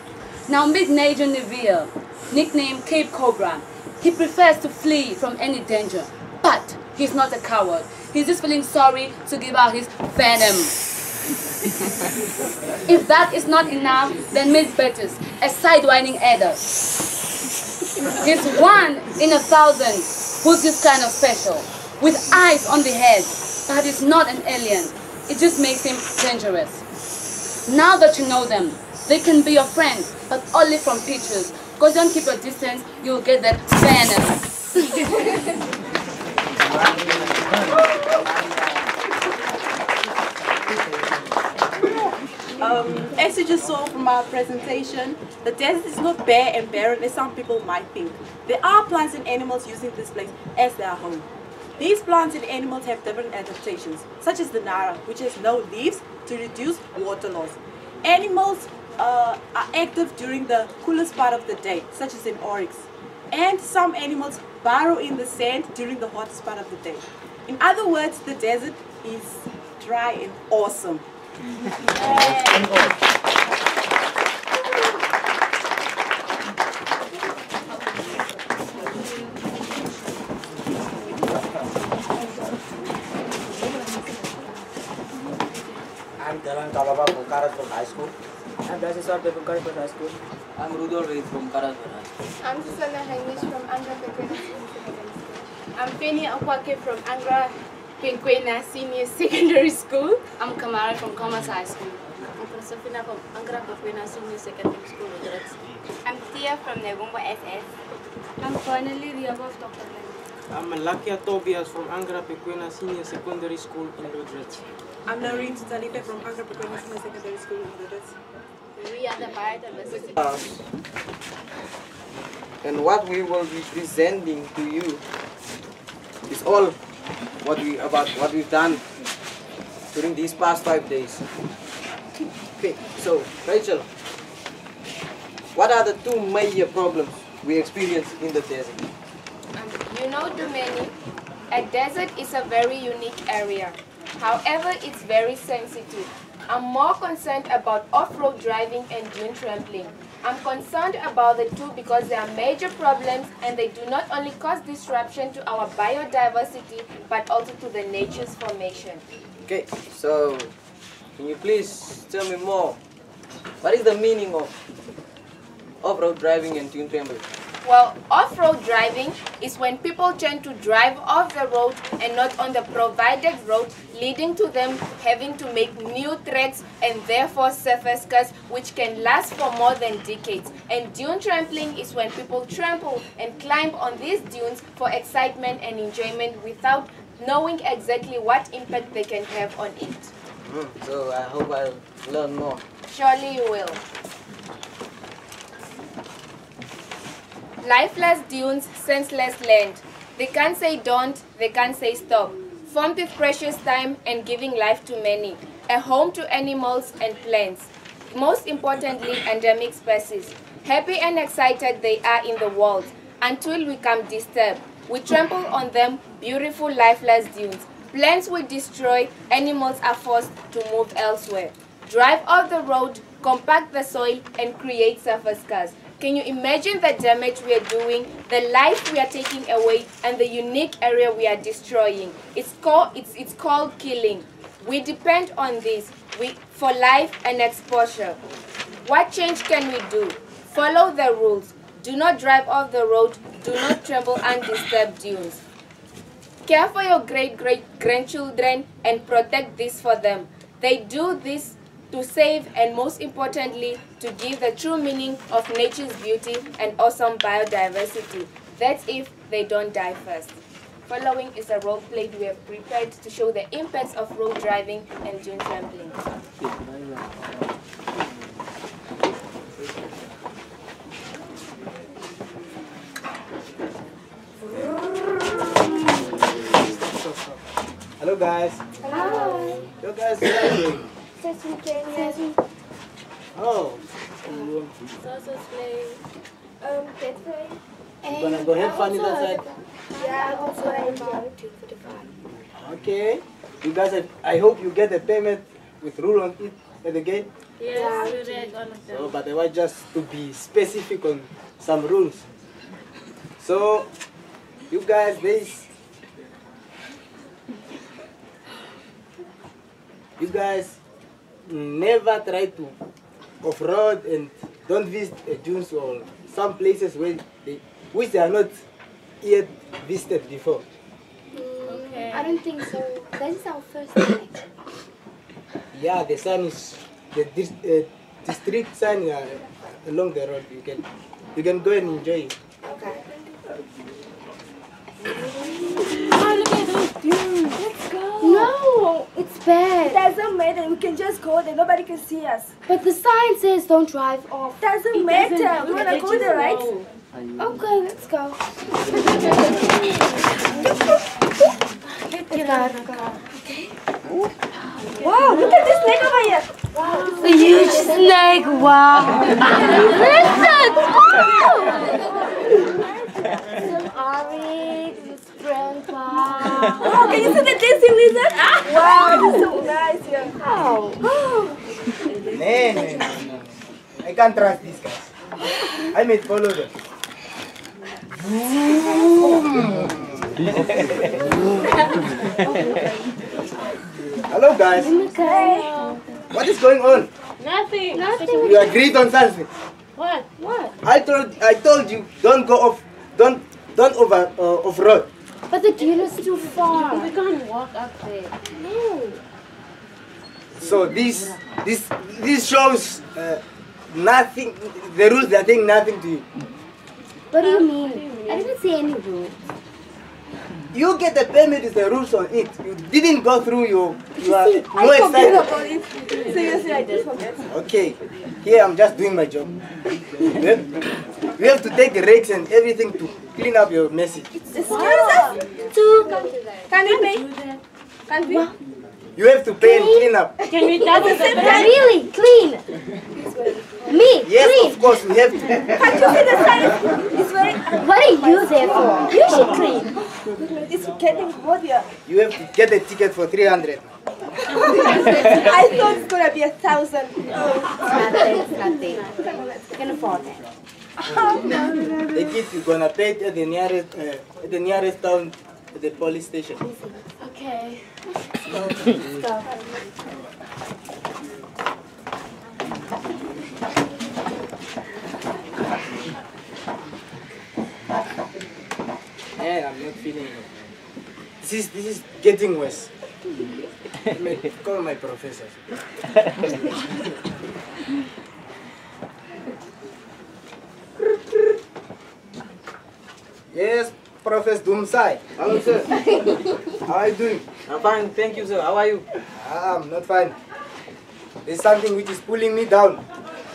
Now Mid-Major Neville, nicknamed Cape Cobra. He prefers to flee from any danger. But he's not a coward. He's just feeling sorry to give out his venom. If that is not enough, then Mid-British, a sidewinding adder. He's 1 in 1,000 who's this kind of special, with eyes on the head, but he's not an alien. It just makes him dangerous. Now that you know them, they can be your friends, but only from pictures. Because don't keep your distance, you'll get that venom. As you just saw from our presentation, the desert is not bare and barren as some people might think. There are plants and animals using this place as their home. These plants and animals have different adaptations, such as the Nara, which has no leaves to reduce water loss. Animals are active during the coolest part of the day, such as in oryx. And some animals burrow in the sand during the hottest part of the day. In other words, the desert is dry and awesome. I'm Taran Kababa from Karatpur High School. I'm Blessed Sarpe from Karatpur High School. I'm Rudolf Reid from Karatpur High School. I'm Susanna Hamish from Angra Pequena Senior Secondary School. I'm Penny Akwake from Angra Pequena Senior Secondary School. I'm Kamara from Commerce High School. I'm Constantine from Angra Pequena Senior Secondary School. I'm Tia from Negumbo SS. I'm finally Riaba of Dr. I'm Malakia Tobias from Angra Pequena Senior Secondary School in Lodret. I'm Noreen Tutalipe from Angra Pequena Senior Secondary School in Lodret. We are the biodiversity. And what we will be presenting to you is all what we've done during these past 5 days. Okay, so Rachel, what are the two major problems we experience in the desert? You know, Dumeni, a desert is a very unique area. However, it's very sensitive. I'm more concerned about off-road driving and dune trampling. I'm concerned about the two because they are major problems and they do not only cause disruption to our biodiversity but also to the nature's formation. Okay, so can you please tell me more? What is the meaning of off-road driving and dune trampling? Well, off-road driving is when people tend to drive off the road and not on the provided road, leading to them having to make new tracks and therefore surface cuts which can last for more than decades. And dune trampling is when people trample and climb on these dunes for excitement and enjoyment without knowing exactly what impact they can have on it. So I hope I'll learn more. Surely you will. Lifeless dunes, senseless land. They can't say don't, they can't say stop. Formed with precious time and giving life to many. A home to animals and plants. Most importantly, endemic species. Happy and excited they are in the world until we come disturbed. We trample on them, beautiful lifeless dunes. Plants we destroy, animals are forced to move elsewhere. Drive off the road, compact the soil and create surface cars. Can you imagine the damage we are doing, the life we are taking away, and the unique area we are destroying? It's called killing. We depend on this for life and exposure. What change can we do? Follow the rules. Do not drive off the road. Do not trample undisturbed dunes. Care for your great-great-grandchildren and protect this for them. They do this to save and most importantly to give the true meaning of nature's beauty and awesome biodiversity. That's if they don't die first. Following is a role play we have prepared to show the impacts of road driving and dune trampling. Hello guys. Hi. You guys what are you doing? Sesriem Camp. Oh. Salsa play. Pet play. You gonna go have fun inside? Yeah, I'm also going to for the fun. Okay. You guys, I hope you get a payment with rule on it at the gate. Yeah, we read all of them. So, but I want just to be specific on some rules. So, you guys, you guys never try to off-road and don't visit dunes or some places which they are not yet visited before. Okay. I don't think so. That is our first time. Yeah, the sign is the district sign along the road. You can go and enjoy it. Okay. Oh, look at those dunes. Let's go. No, it's bad. It doesn't matter. We can just go there. Nobody can see us. But the sign says don't drive off. Doesn't matter. We want to go there, right? Okay, let's go. Let's get out of the car. Okay. Wow, look at this snake over here. Wow. A huge snake, wow. Listen, Ari. Oh, can you see the dancing lizard? Wow, it's so nice. Yeah. No. I can't trust these guys. I may follow them. Hello guys. What is going on? Nothing. You agreed on something. What? What? I told you don't go off, don't off road. But the dune is too far. We can't walk up there. No. So this shows nothing. The rules they are saying nothing to you. What do you mean? I didn't say any rules. You get the permit with the rules on it. You didn't go through your See, no I forget excited. about it. Seriously, I just forget. Okay, here I'm just doing my job. We have to take the rakes and everything to clean up your message. Excuse us? Can we pay? Can we? You have to pay and clean up. Can we double the price? Really? Clean? Me? Yes, Clean? of course we have to. Can't you see the size? It's very... What are you there for? You should clean. It's getting hot here. You have to get a ticket for 300. I thought it's gonna be 1,000. It's nothing. You can afford that. The kids you're gonna pay it at the nearest town, at the police station. Okay. Let's go. Man, I'm not feeling it. This is getting worse. Let me call my professor. Yes, Professor Dumsai. Hello, sir. How are you doing? I'm fine, thank you, sir. How are you? I'm not fine. There's something which is pulling me down.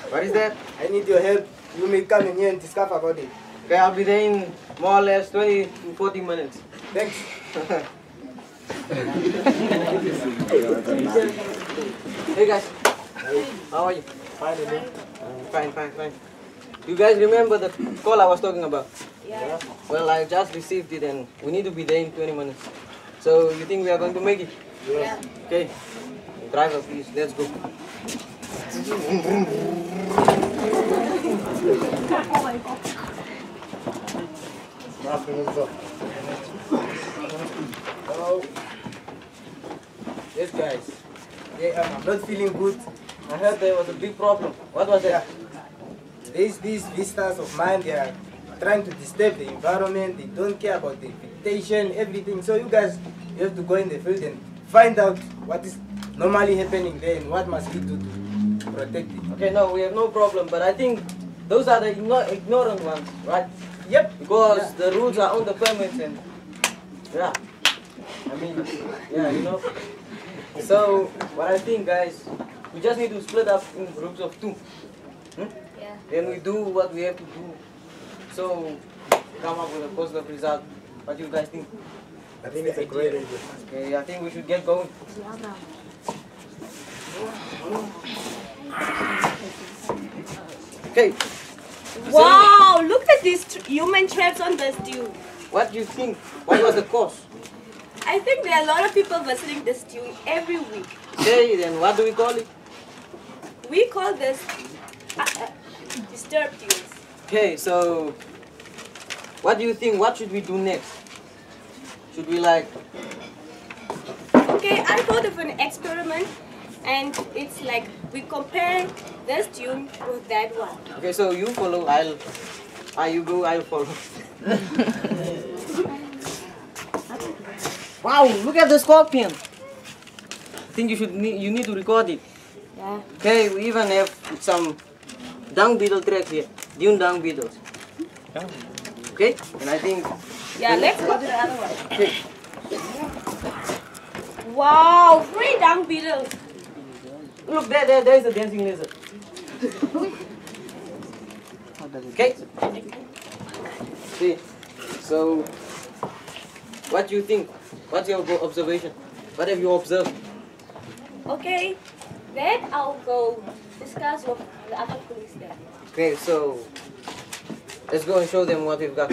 What is that? I need your help. You may come in here and discuss about it. Okay, I'll be there in more or less 20 to 40 minutes. Thanks. Hey guys, how are you? Fine, Fine. You guys remember the call I was talking about? Yeah. Well, I just received it and we need to be there in 20 minutes. So, you think we are going to make it? Yeah. Okay. Driver, please, let's go. Hello. Yes, guys. Yeah, I'm not feeling good. I heard there was a big problem. What was it? These visitors of mine, they are trying to disturb the environment. They don't care about the vegetation, everything. So you guys, you have to go in the field and find out what is normally happening there and what must we do to protect it. Okay, no, we have no problem, but I think those are the ignorant ones, right? Yep. Because the rules are on the permits and, yeah. I mean, yeah, you know. So, what I think, guys, we just need to split up in groups of 2. Yeah. Then we do what we have to do. So, come up with a positive result. What do you guys think? I think it's a great idea. Okay, I think we should get going. Okay. Wow, look at these human traps on this dune. What do you think? What was the cause? I think there are a lot of people visiting this dune every week. Okay, then what do we call it? We call this disturbed dunes. Okay, so what do you think? What should we do next? Should we like... Okay, I thought of an experiment, and it's like we compare this dune with that one. Okay, so you follow, you go, I'll follow. Wow, look at the scorpion. I think you need to record it. Yeah. Okay, we even have some dung beetle tracks here, dune dung beetles. Okay, and I think... Yeah, let's go to the other one. Okay. Wow, 3 dung beetles. Look, there is a dancing lizard. Okay. See, so what do you think? What's your observation? What have you observed? Okay, then I'll go discuss with the other police there. Okay, so let's go and show them what we've got.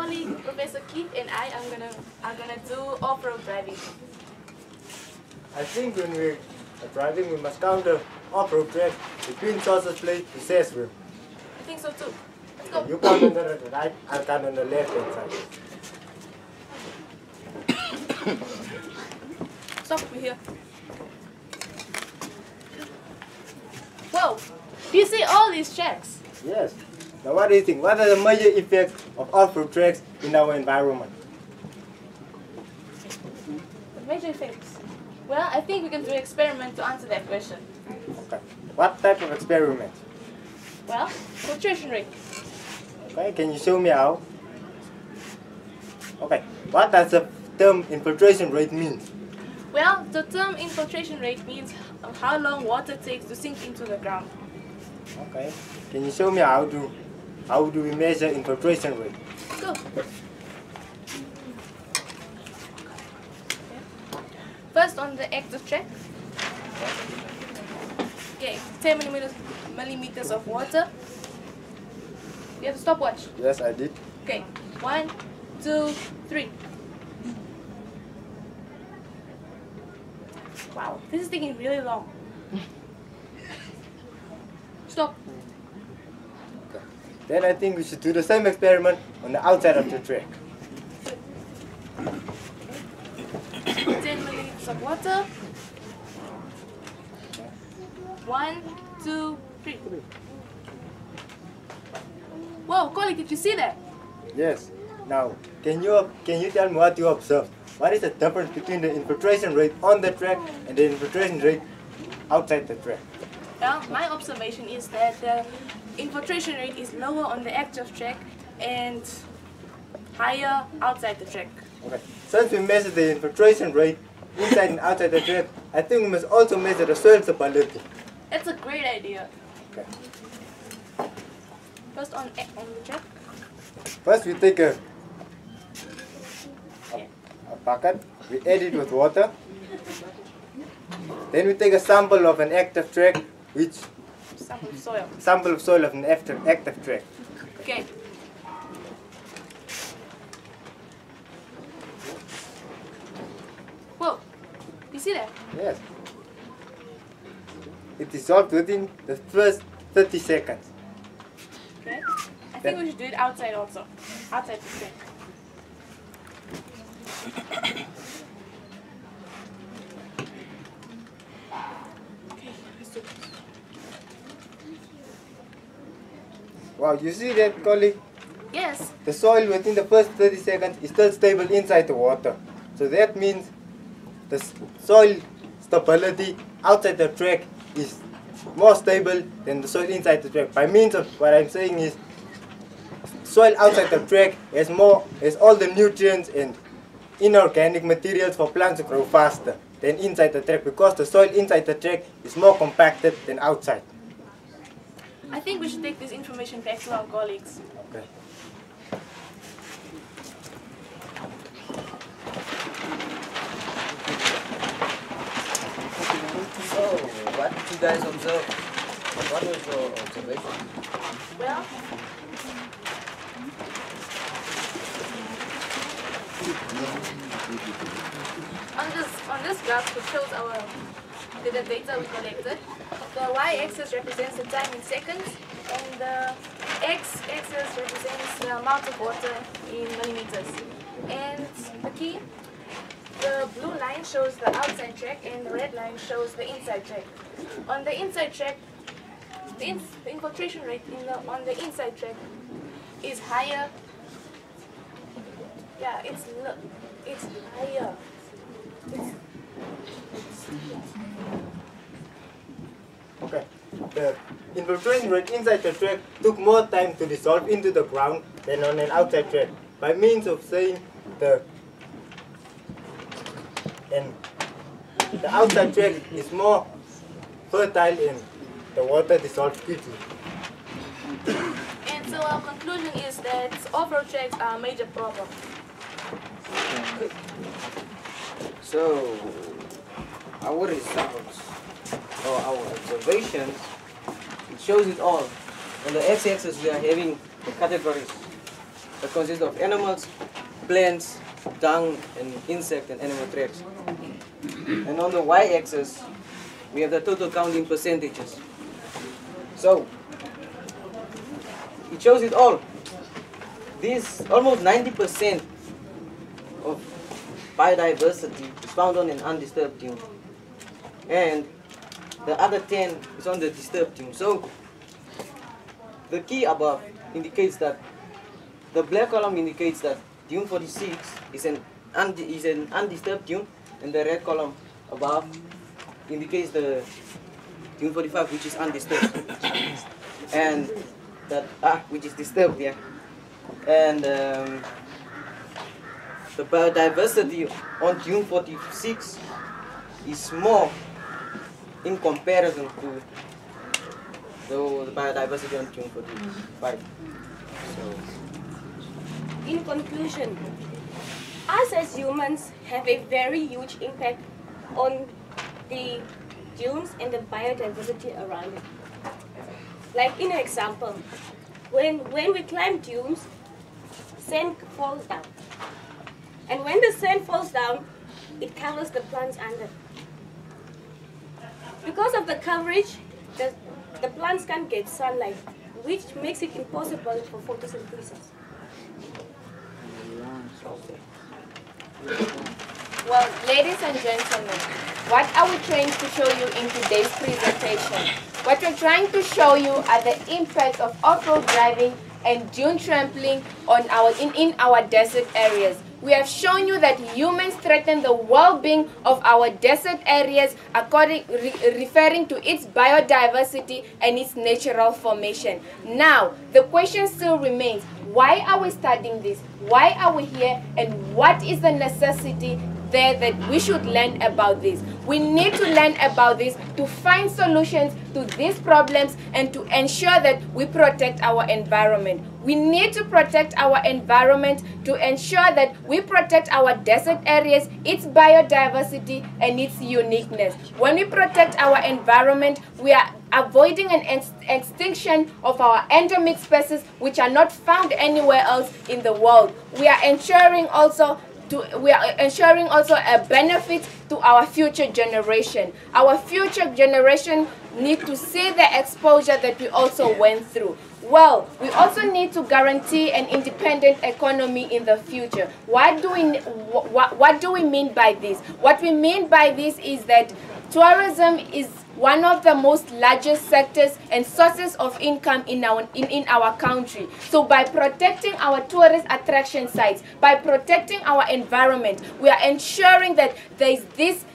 colleague Professor Keith and I are gonna do off-road driving. I think when we are driving, we must count the off-road track between Sausage Plate to Sesriem. I think so too. Let's go. You count on the right, I'll count on the left-hand side. Stop over here. Whoa! Do you see all these tracks? Yes. Now what do you think? What are the major effects of off-road tracks in our environment? Major effects. Well, I think we can do an experiment to answer that question. Okay. What type of experiment? Well, filtration rate. Okay, can you show me how? Okay. What does the term infiltration rate mean? Well, the term infiltration rate means how long water takes to sink into the ground. Okay. Can you show me how do we measure infiltration rate? Go. First on the active track. Okay, 10 millimeters of water. You have a stopwatch. Yes, I did. Okay, 1, 2, 3. Wow, this is taking really long. Stop. Okay. Then I think we should do the same experiment on the outside of the track. 10 milliliters of water. 1, 2, 3. Whoa, colleague, did you see that? Yes. Now, can you tell me what you observed? What is the difference between the infiltration rate on the track and the infiltration rate outside the track? Well, my observation is that the infiltration rate is lower on the active track and higher outside the track. Okay. Since we measure the infiltration rate inside and outside the track, I think we must also measure the soil stability. That's a great idea. Okay. First on the track. First we take a bucket, we add it with water. Then we take a sample of an active track, Sample of soil. Sample of soil of an active track. Okay. Whoa, you see that? Yes. It dissolved within the first 30 seconds. Okay. I think we should do it outside also. Outside the track. Okay, let's do it. Wow, you see that, colleague? Yes. The soil within the first 30 seconds is still stable inside the water. So that means the soil stability outside the track is more stable than the soil inside the track. By means of what I'm saying is, soil outside the track has all the nutrients and inorganic materials for plants to grow faster than inside the track, because the soil inside the track is more compacted than outside. I think we should take this information back to our colleagues. Okay. So, what did you guys observe? What was your observation? Well, on this graph, which shows the data we collected, the y-axis represents the time in seconds, and the x-axis represents the amount of water in millimeters. And the key, the blue line shows the outside track, and the red line shows the inside track. On the inside track, the infiltration rate on the inside track is higher. Yeah, it's higher. Okay. The infiltration rate inside the track took more time to dissolve into the ground than on an outside track. By means of saying the outside track is more fertile and the water dissolves quickly. And so our conclusion is that off-road tracks are a major problem. So, our results or our observations, it shows it all. On the x-axis we are having the categories that consists of animals, plants, dung, and insect and animal tracks. And on the y-axis, we have the total count in percentages. So, it shows it all. This almost 90% of biodiversity is found on an undisturbed dune. And the other 10 is on the disturbed dune. So, the key above indicates that the black column indicates that dune 46 is an undisturbed dune, and the red column above indicates the dune 45, which is undisturbed, and that which is disturbed, yeah. And the biodiversity on dune 46 is more in comparison to the biodiversity on dune 45. So, in conclusion, us as humans have a very huge impact on the dunes and the biodiversity around it. Like in an example, when we climb dunes, sand falls down. And when the sand falls down, it covers the plants under. Because of the coverage, the plants can't get sunlight, which makes it impossible for photosynthesis. Well, ladies and gentlemen, what are we trying to show you in today's presentation? What we're trying to show you are the impacts of off-road driving and dune trampling on in our desert areas. We have shown you that humans threaten the well-being of our desert areas referring to its biodiversity and its natural formation. Now, the question still remains, why are we studying this? Why are we here? And what is the necessity there that we should learn about this? We need to learn about this to find solutions to these problems and to ensure that we protect our environment. We need to protect our environment to ensure that we protect our desert areas, its biodiversity and its uniqueness. When we protect our environment, we are avoiding an extinction of our endemic species which are not found anywhere else in the world. We are ensuring also a benefit to our future generation. Our future generation need to see the exposure that we also went through. Well, we also need to guarantee an independent economy in the future. What do we mean by this? What we mean by this is that tourism is one of the most largest sectors and sources of income in our country. So by protecting our tourist attraction sites, by protecting our environment, we are ensuring that there is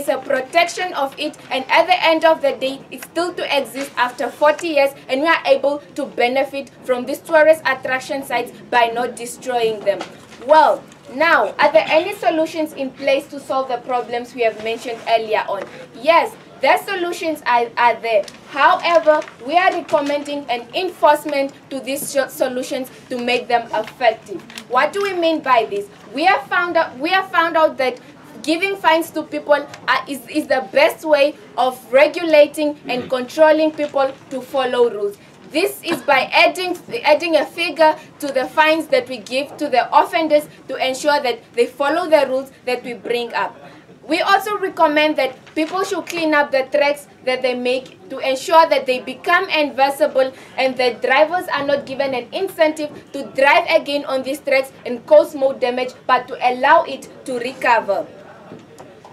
a protection of it, and at the end of the day, it's still to exist after 40 years, and we are able to benefit from these tourist attraction sites by not destroying them. Well, now, are there any solutions in place to solve the problems we have mentioned earlier on? Yes, their solutions are there. However, we are recommending an enforcement to these solutions to make them effective. What do we mean by this? We have found out that giving fines to people is the best way of regulating and controlling people to follow rules. This is by adding a figure to the fines that we give to the offenders to ensure that they follow the rules that we bring up. We also recommend that people should clean up the tracks that they make to ensure that they become invisible and that drivers are not given an incentive to drive again on these tracks and cause more damage, but to allow it to recover.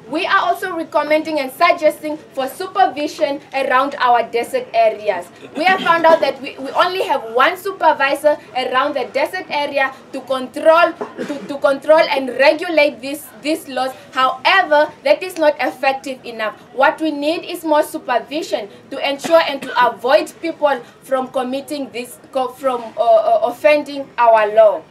We are also recommending and suggesting for supervision around our desert areas. We have found out that we only have one supervisor around the desert area to control and regulate these laws. However, that is not effective enough. What we need is more supervision to ensure and to avoid people from committing this, offending our law.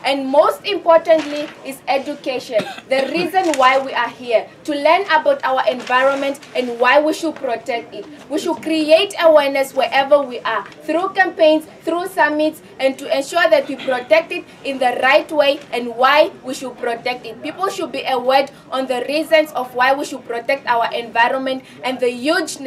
And most importantly is education, the reason why we are here, to learn about our environment and why we should protect it. We should create awareness wherever we are, through campaigns, through summits, and to ensure that we protect it in the right way and why we should protect it. People should be aware on the reasons of why we should protect our environment and the huge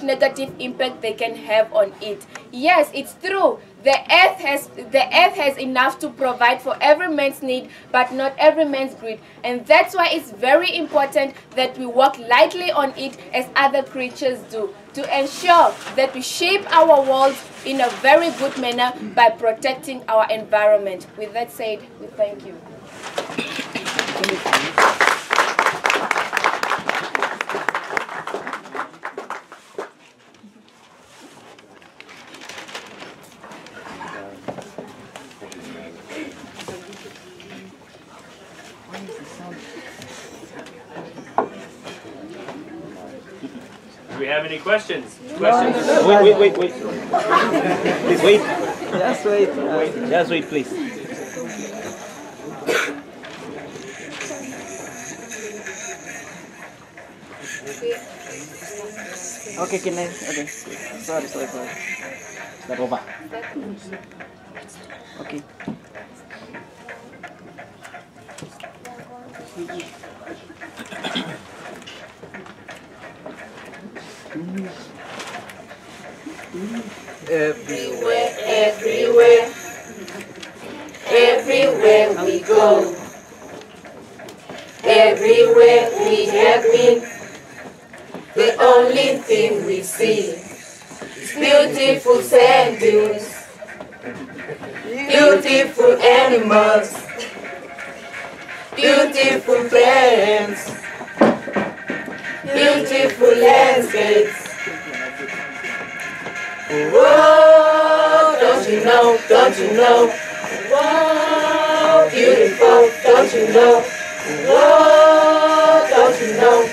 negative impact they can have on it. Yes, it's true The earth has enough to provide for every man's need, but not every man's greed. And that's why it's very important that we walk lightly on it as other creatures do, to ensure that we shape our world in a very good manner by protecting our environment. With that said, we thank you. Do we have any questions? Wait. Please wait. Just wait. Just wait, please. Okay, can I? Okay. Sorry. Tidak apa-apa. Okay. Everywhere we go, everywhere we have been, the only thing we see is beautiful sand dunes, beautiful animals, beautiful plants, beautiful landscapes. Whoa, don't you know, whoa, beautiful, don't you know, whoa, don't you know,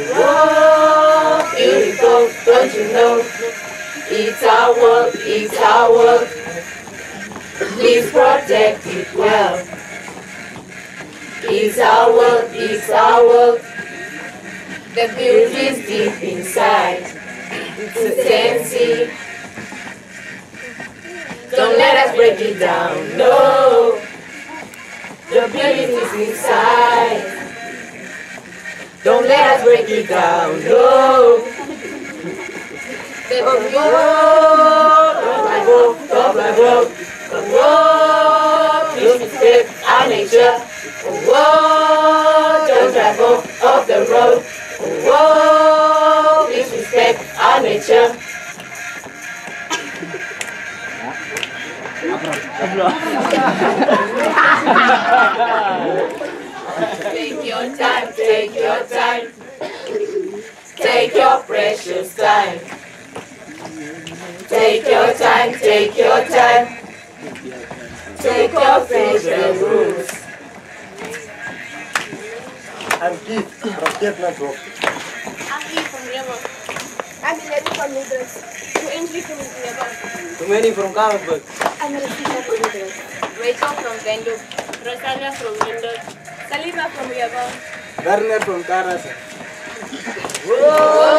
whoa, beautiful, don't you know, it's our world, please protect it well, it's our world, the beauty's deep inside. It's a fancy. Don't let us break it down, no. The beauty is inside. Don't let us break it down, no. Don't please respect our nature. Don't drive off the road. Please respect our nature. Take your time, take your time. Take your precious time. Take your time, take your time. Take your favorite rules. I'm Keith from Vietnam. I'm Eve from River. I'm Hilary from Midlands. I'm Andrew from River. Tumeni from Carlsberg. I'm Rosina from Midlands. Rachel from Vendub. Rosalia from Midlands. Salima from River. Werner from Karasa. Whoa!